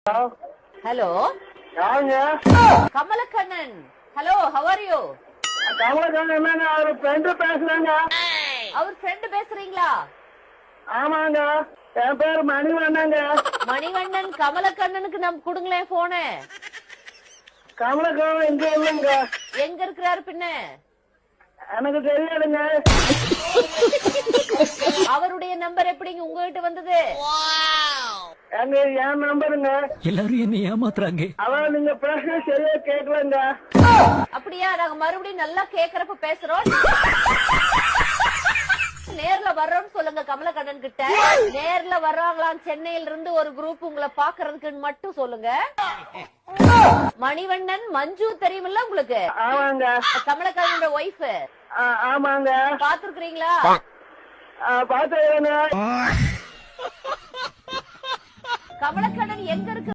Hello யாருங்க? Kamalakannan. Hello, how are you? Kamalakannan என்னங்க? அவரு ஃப்ரெண்டு பேசுறாங்க. அவர் ஃப்ரெண்ட் பேசுறீங்களா? ஆமாங்க, என் பேரு மணிவண்ணங்க. மணிவண்ணன், கமலக்கண்ணனுக்கு நம்ம குடுங்களேன் போன. கமலக்கண்ணன் இங்க இல்லைங்க. எங்க இருக்கிறாரு பின்ன? எனக்கு தெரியாதுங்க. அவருடைய நம்பர் எப்படிங்க உங்ககிட்ட வந்தது? என் நம்பருங்க. எல்லாரும் என்ன ஏமாத்துறாங்க. அதான் நீங்க பேசுறது சரியா கேட்கலங்க. அப்படியா? நாங்க மறுபடியும் நல்லா கேக்குறப்ப பேசுறோம். நேர்ல வர்றோம்னு சொல்லுங்க கமலக்கண்ணன் கிட்ட. நேர்ல வர்றாங்களாம் சென்னையில இருந்து ஒரு குரூப் உங்களை பாக்குறதுக்குன்னு மட்டும் சொல்லுங்க. மணிவண்ணன் மஞ்சு தெரியுமில்ல உங்களுக்கு? ஆமாங்க. கமலக்கண்ணனோட ஒய்ஃப். ஆமாங்க. பாத்துருக்கீங்களா? பாத்துக்கிறேங்க. கமலக்கண்ணன் எங்க இருக்கு?